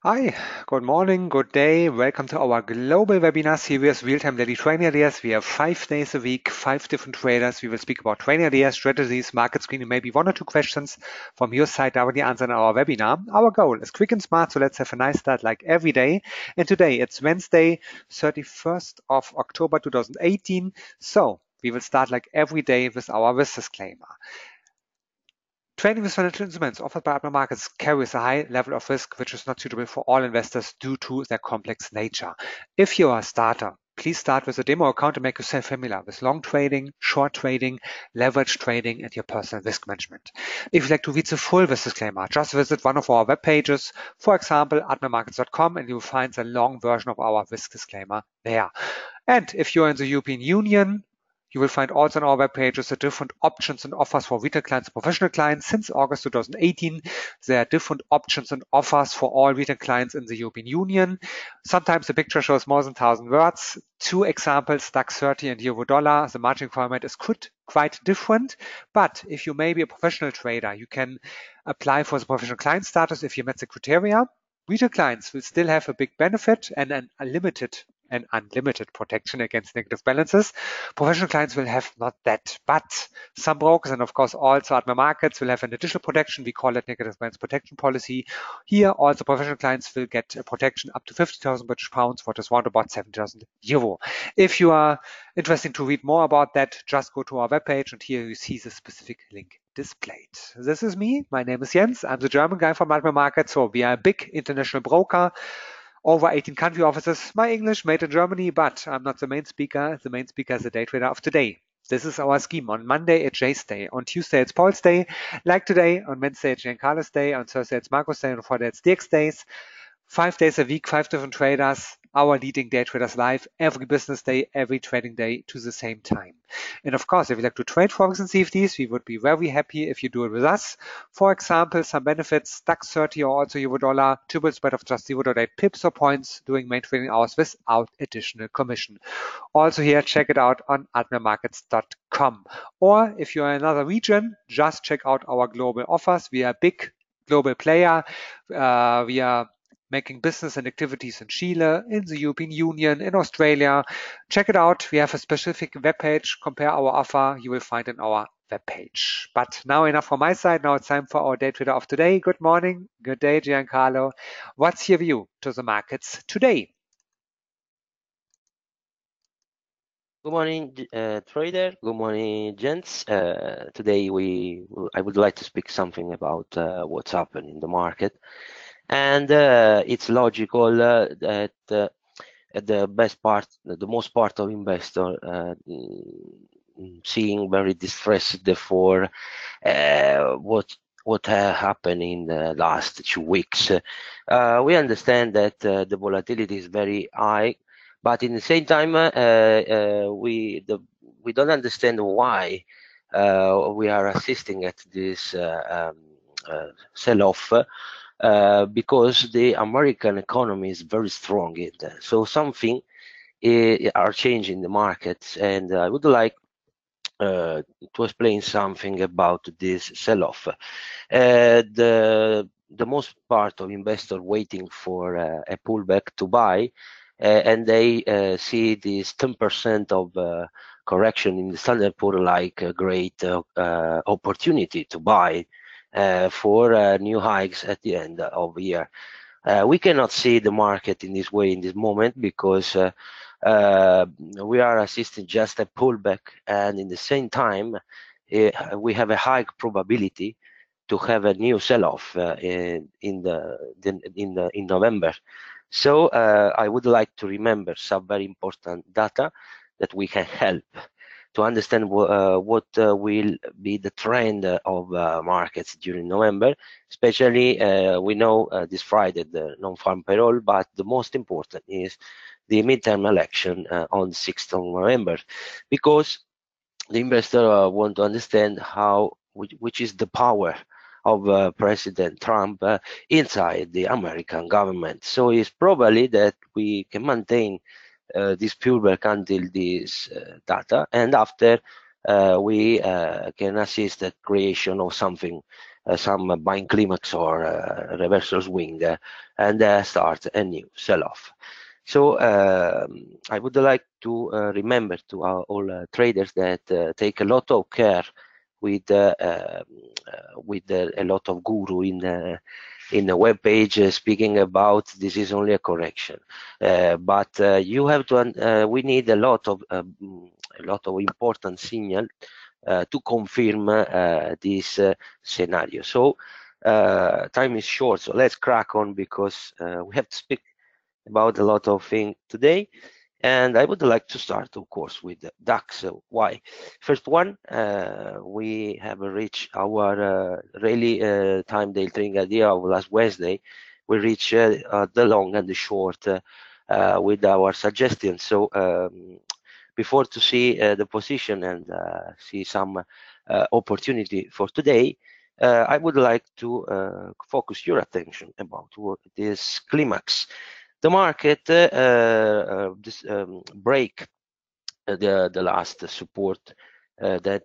Hi, good morning, good day. Welcome to our global webinar series, Real-Time Daily Trading Ideas. We have 5 days a week, 5 different traders. We will speak about trading ideas, strategies, market screening, maybe 1 or 2 questions from your side directly answered in our webinar. Our goal is quick and smart, so let's have a nice start like every day. And today it's Wednesday, 31st of October 2018. So we will start like every day with our risk disclaimer. Trading with financial instruments offered by Admiral Markets carries a high level of risk, which is not suitable for all investors due to their complex nature. If you are a starter, please start with a demo account and make yourself familiar with long trading, short trading, leverage trading, and your personal risk management. If you'd like to read the full risk disclaimer, just visit one of our web pages, for example, admiralmarkets.com, and you will find the long version of our risk disclaimer there. And if you're in the European Union, you will find also on our web pages the different options and offers for retail clients and professional clients. Since August 2018, there are different options and offers for all retail clients in the European Union. Sometimes the picture shows more than 1,000 words. 2 examples, DAX 30 and euro dollar. The margin requirement is quite different. But if you may be a professional trader, you can apply for the professional client status if you met the criteria. Retail clients will still have a big benefit and an unlimited protection against negative balances. Professional clients will have not that, but some brokers and of course also Admiral Markets will have an additional protection. We call it negative balance protection policy. Here also professional clients will get a protection up to 50,000 British pounds, what is around about 7,000 euro. If you are interested to read more about that, just go to our webpage and here you see the specific link displayed. This is me. My name is Jens. I'm the German guy from Admiral Markets. So we are a big international broker, over 18 country offices. My English made in Germany, but I'm not the main speaker. The main speaker is the day trader of today. This is our scheme. On Monday, it's Jay's day. On Tuesday, it's Paul's day. Like today, on Wednesday, it's Giancarlo's day. On Thursday, it's Marco's day. And on Friday, it's DX days. 5 days a week, 5 different traders, our leading day traders live every business day, every trading day to the same time. And of course, if you'd like to trade Forex and CFDs, we would be very happy if you do it with us. For example, some benefits, DAX 30 or also euro dollar, triple spread of just 0.8 pips or points during main trading hours without additional commission. Also here, check it out on admiralmarkets.com. Or if you're in another region, just check out our global offers. We are a big global player. We are making business and activities in Chile, in the European Union, in Australia. Check it out. We have a specific webpage. Compare our offer. You will find in our webpage. But now enough from my side. Now it's time for our day trader of today. Good morning. Good day, Giancarlo. What's your view to the markets today? Good morning, trader. Good morning, gents. Today I would like to speak something about what's happened in the market, and it's logical that the most part of investor seeing very distressed for what happened in the last 2 weeks. We understand that the volatility is very high. But in the same time, we don't understand why we are assisting at this sell-off because the American economy is very strong. So something are changing the markets, and I would like to explain something about this sell-off. The most part of investors waiting for a pullback to buy. And they see this 10% of correction in the Standard & Poor's like a great opportunity to buy for new hikes at the end of the year. We cannot see the market in this way in this moment because we are assisting just a pullback, and in the same time we have a high probability to have a new sell-off in November. So I would like to remember some very important data that we can help to understand what will be the trend of markets during November. Especially, we know this Friday the non-farm payroll, but the most important is the midterm election on 6th of November, because the investor want to understand which is the power of President Trump inside the American government. So it's probably that we can maintain this pullback until this data, and after we can assist at creation of something some buying climax or reversal swing and start a new sell-off. So I would like to remember to all traders that take a lot of care with a lot of guru in a web page speaking about this is only a correction, but you have to. We need a lot of important signal to confirm this scenario. So time is short, so let's crack on because we have to speak about a lot of things today. And I would like to start, of course, with the DAX. Why? First one, we have reached our really time day trading idea of last Wednesday. We reached the long and the short with our suggestions. So before to see the position and see some opportunity for today, I would like to focus your attention about this climax. The market break the last support that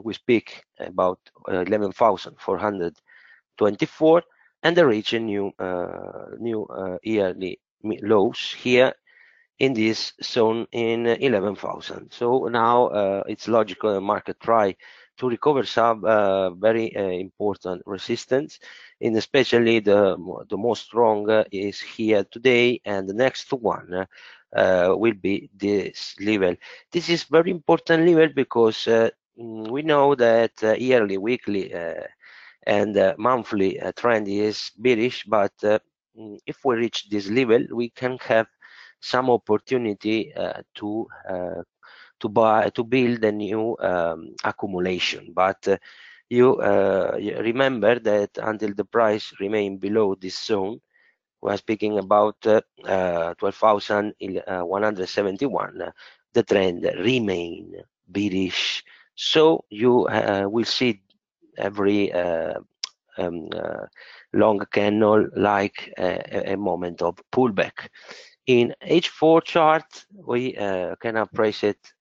we speak about 11,424 and they reach a new yearly lows here in this zone in 11,000. So now it's logical the market try to recover some very important resistance, and especially the most strong is here today, and the next one will be this level. This is very important level because we know that yearly, weekly, and monthly trend is bearish, but if we reach this level, we can have some opportunity to build a new accumulation. But you remember that until the price remain below this zone, we are speaking about 12,171. The trend remain bearish. So you will see every long candle like a moment of pullback. In H4 chart, we can appreciate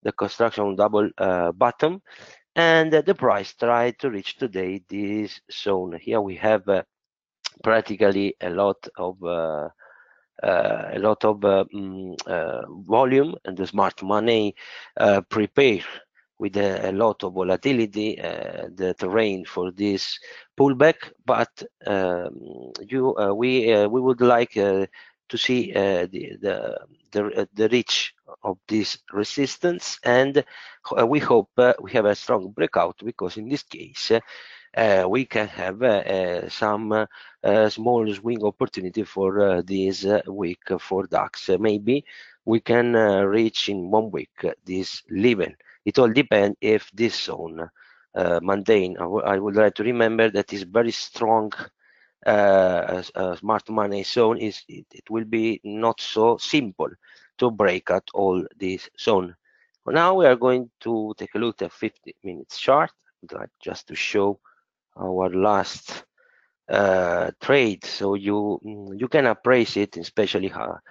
the construction double bottom, and the price tried to reach today this zone. Here we have practically a lot of volume, and the smart money prepare with a lot of volatility the terrain for this pullback. But we would like to see the reach of this resistance, and we hope we have a strong breakout, because in this case we can have some small swing opportunity for this week for DAX. Maybe we can reach in 1 week this level. It all depends if this zone maintain. I would like to remember that is very strong smart money zone. It will be not so simple to break at all this zone. Now we are going to take a look at 50 minutes chart. I'd like just to show our last trade, so you can appreciate it, especially how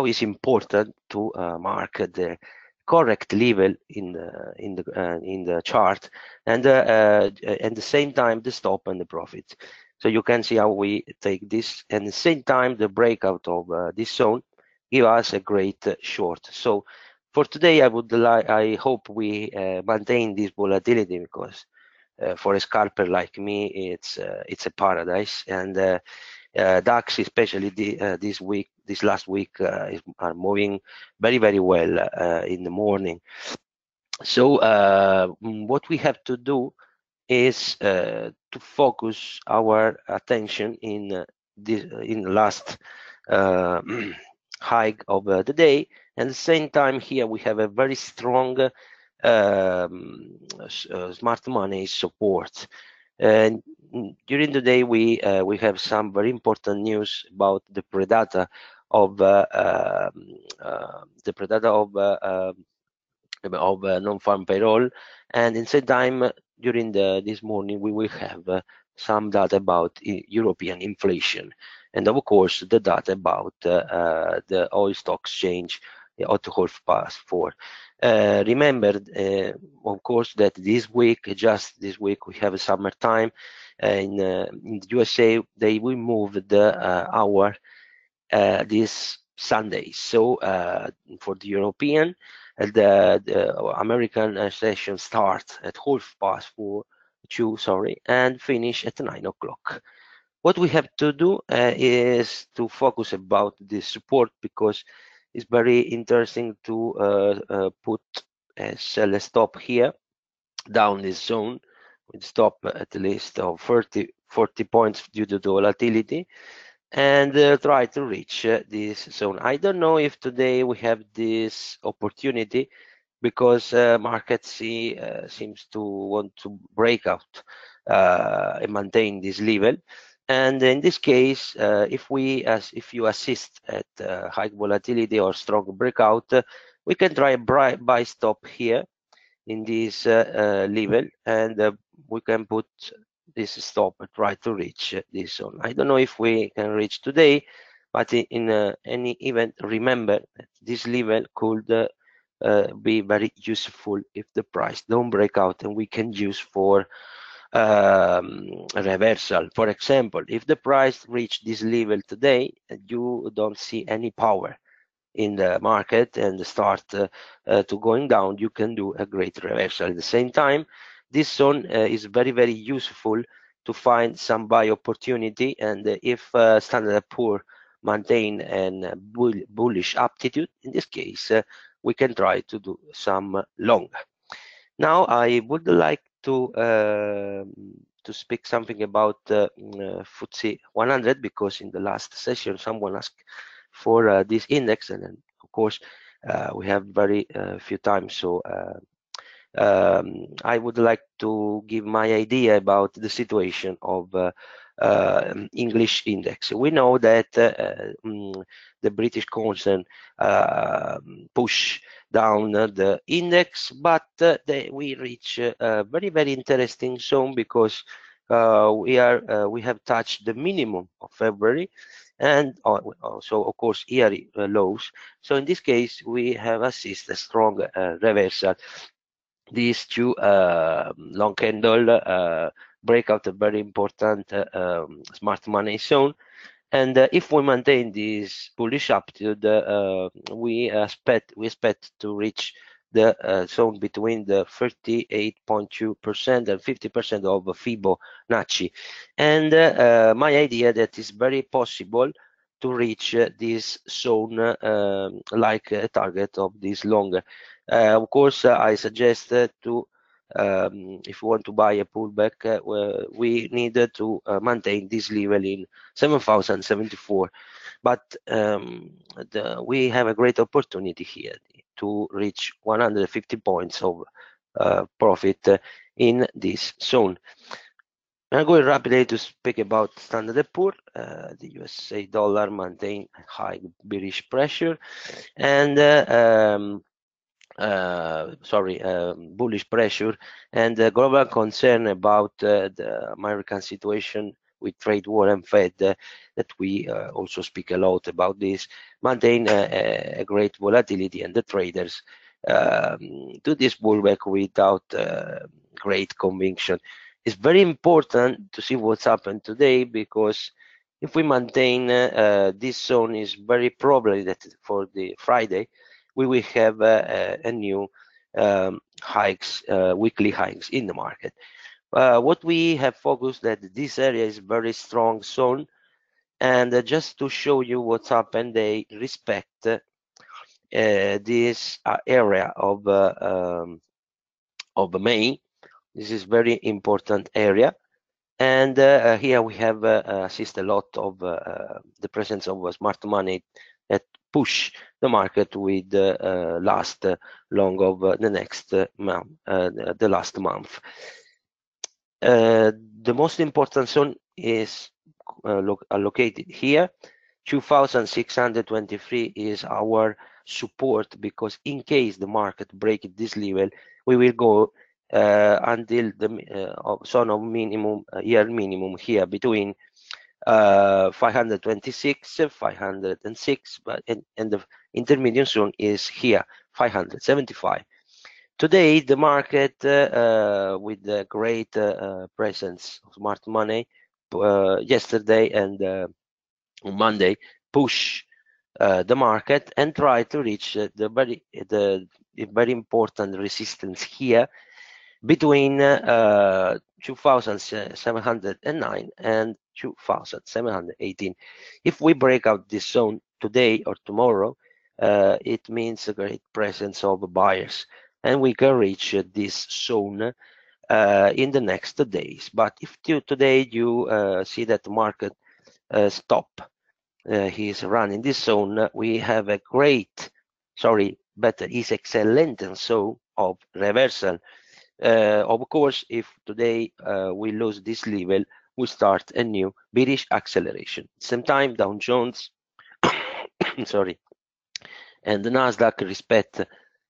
it's important to mark the correct level in the chart, and at the same time the stop and the profit. So you can see how we take this, and at the same time the breakout of this zone give us a great short. So for today, I hope we maintain this volatility, because for a scalper like me, it's a paradise. And DAX, especially this last week, are moving very, very well in the morning. So what we have to do is to focus our attention in the last hike of the day. And at the same time, here we have a very strong smart money support. And during the day, we have some very important news about the predata of non-farm payroll, and in the same time during this morning we will have some data about European inflation, and of course the data about the oil stock exchange, the Autoholf Pass 4. Remember, of course, that just this week, we have a summertime. In the USA, they will move the hour this Sunday. So for the European, the American session starts at 2:30, sorry, and finish at 9 o'clock. What we have to do is to focus about this support, because it's very interesting to put a sell stop here down this zone with stop at least of 40 points due to the volatility, and try to reach this zone. I don't know if today we have this opportunity, because market seems to want to break out and maintain this level. And in this case, if you assist at high volatility or strong breakout, we can try a buy stop here in this level, and we can put this stop and try to reach this zone. I don't know if we can reach today, but in any event, remember that this level could be very useful if the price don't break out, and we can use for a reversal. For example, if the price reach this level today and you don't see any power in the market and start to going down, you can do a great reversal. At the same time, this zone is very useful to find some buy opportunity, and if Standard & Poor maintain a bullish aptitude, in this case we can try to do some long. Now I would like to speak something about FTSE 100, because in the last session someone asked for this index, and then of course we have very few times, so I would like to give my idea about the situation of English index. We know that the British concern push down the index, but we reach a very interesting zone, because we have touched the minimum of February, and also of course yearly lows. So in this case we have assisted a strong reversal. These two long candle break out a very important smart money zone, and if we maintain this bullish aptitude, we expect to reach the zone between the 38.2% and 50% of Fibonacci. And my idea that is very possible to reach this zone like a target of this longer. Of course, I suggest to if you want to buy a pullback, we need to maintain this level in 7,074, but we have a great opportunity here to reach 150 points of profit in this zone. I'm going rapidly to speak about Standard & Poor. The USA dollar maintain high bearish pressure, and bullish pressure, and global concern about the American situation with trade war and Fed, that we also speak a lot about this, maintain a great volatility, and the traders do this pullback without great conviction. It's very important to see what's happened today, because if we maintain this zone, is very probably that for the Friday we will have a new hikes, weekly hikes in the market. What we have focused that this area is very strong zone, and just to show you what's happened, they respect this area of May. This is very important area, and here we have assist a lot of the presence of smart money that push the market with the last long of the next month, the last month. The most important zone is located here. 2,623 is our support, because in case the market break this level, we will go until the zone of minimum, year minimum here between 526, 506, but and the intermediate zone is here, 575. Today, the market with the great presence of smart money yesterday and on Monday push the market and try to reach the very important resistance here between 2,709 and 2,718. If we break out this zone today or tomorrow, it means a great presence of buyers, and we can reach this zone in the next days. But if today you see that the market stop, he's running this zone, we have a great, better is excellent and so of reversal. Of course, if today we lose this level, we start a new bearish acceleration. Same time, Dow Jones, and the Nasdaq respect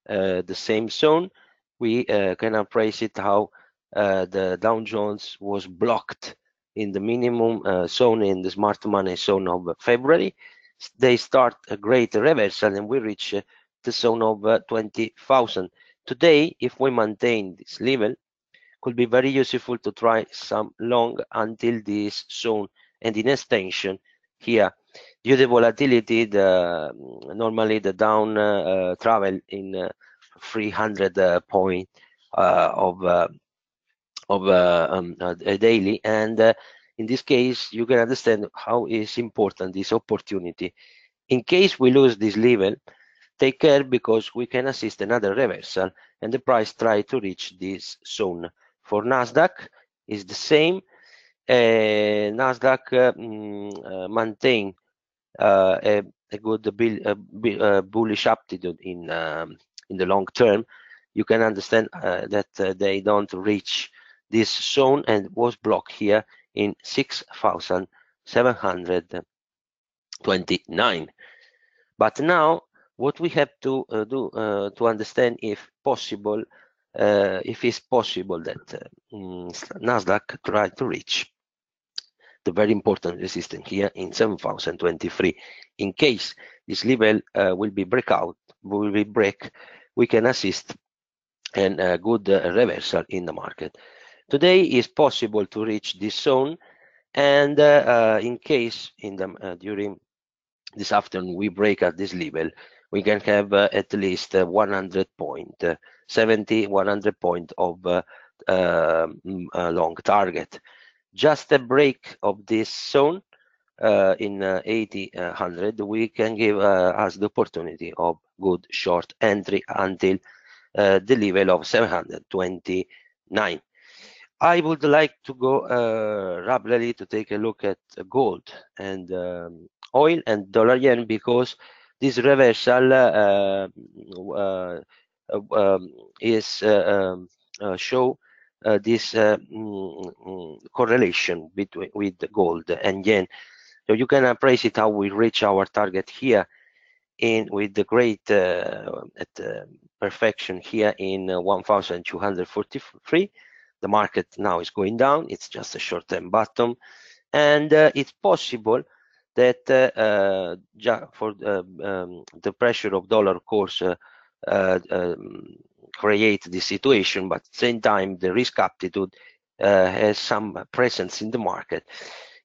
the same zone. We can appraise it how the Dow Jones was blocked in the minimum zone in the smart money zone of February. They start a great reversal and we reach the zone of 20,000. Today, if we maintain this level, could be very useful to try some long until this zone and in extension here. Due to volatility, normally the down travel in 300 point of a daily, and in this case you can understand how is important this opportunity. In case we lose this level, take care because we can assist another reversal and the price try to reach this zone. For Nasdaq is the same. Nasdaq maintain a good bullish aptitude in the long term. You can understand that they don't reach this zone and was blocked here in 6,729. But now what we have to do to understand if possible, if it's possible that Nasdaq try to reach the very important resistance here in 7,023. In case this level will be break, we can assist and a good reversal in the market. Today is possible to reach this zone, and in case in the during this afternoon we break at this level, we can have at least 100 point, 70, 100 point of long target. Just a break of this zone in 80-100, we can give us the opportunity of good short entry until the level of 729. I would like to go rapidly to take a look at gold and oil and dollar yen, because this reversal is show this correlation between with gold and yen. So you can appraise it how we reach our target here in with the great perfection here in 1,243. The market now is going down. It's just a short-term bottom, and it's possible that for the pressure of dollar, of course, create this situation, but at the same time the risk aptitude has some presence in the market.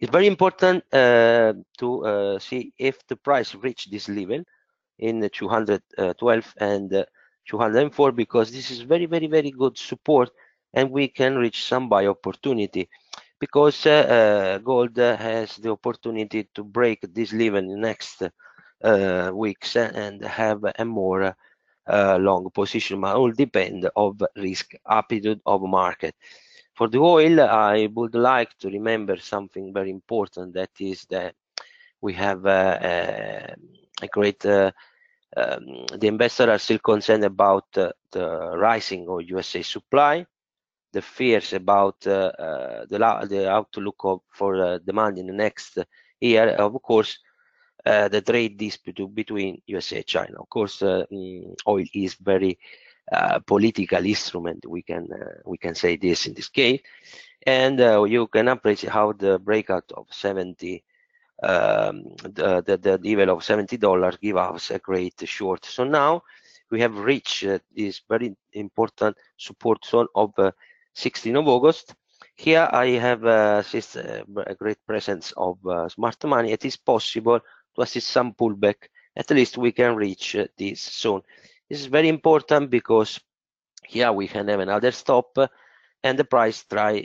It's very important to see if the price reach this level in 212 and 204, because this is very good support and we can reach some buy opportunity, because gold has the opportunity to break this level in the next weeks and have a more long position, but all depend of risk appetite of market. For the oil, I would like to remember something very important, that is that we have a great the investors are still concerned about the rising of USA supply, the fears about the outlook for demand in the next year, of course, the trade dispute between USA and China. Of course, oil is very political instrument. We can say this in this case, and you can appreciate how the breakout of 70, the level of $70 give us a great short. So now we have reached this very important support zone of 16 of August. Here I have assist a great presence of smart money. It is possible to assist some pullback. At least we can reach this zone. This is very important because here we can have another stop, and the price try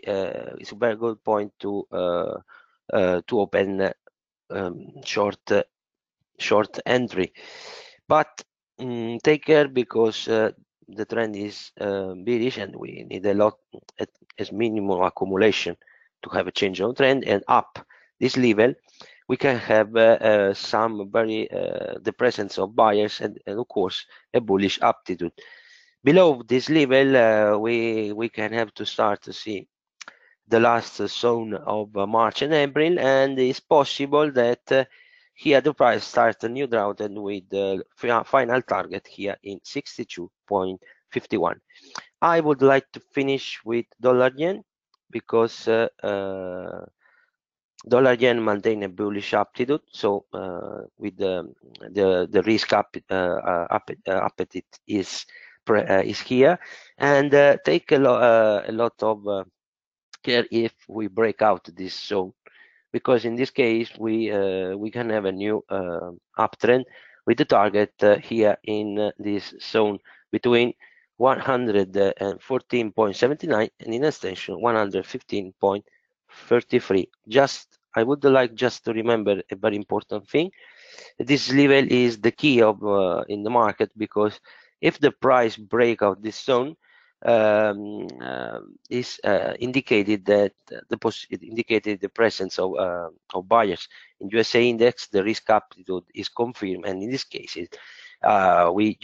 is a very good point to open short entry. But take care, because the trend is bearish, and we need a lot as minimum accumulation to have a change of trend. And up this level we can have some very the presence of buyers and of course a bullish aptitude. Below this level we can have to start to see the last zone of March and April, and it's possible that here the price starts a new drought, and with the final target here in 62.51. I would like to finish with dollar yen, because dollar yen maintain a bullish aptitude. So with the risk appetite is here, and take a lot of care if we break out this zone, because in this case we can have a new uptrend with the target here in this zone between 114.79 and in extension 115.33. I would like just to remember a very important thing. This level is the key of in the market, because if the price break out this zone, is indicated that it indicated the presence of buyers in USA index. The risk aptitude is confirmed, and in this case, you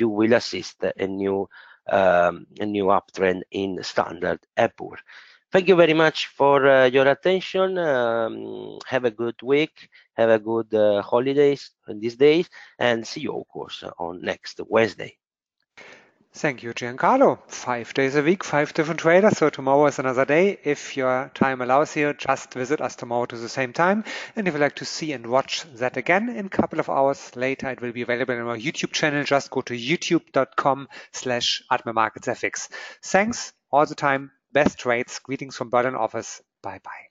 will assist a new uptrend in Standard & Poor's. Thank you very much for your attention. Have a good week. Have a good holidays on these days, and see you, of course, on next Wednesday. Thank you, Giancarlo. 5 days a week, 5 different traders. So tomorrow is another day. If your time allows you, just visit us tomorrow to the same time. And if you'd like to see and watch that again in a couple of hours later, it will be available on our YouTube channel. Just go to youtube.com/Admiral Markets FX. Thanks all the time. Best trades. Greetings from Berlin office. Bye bye.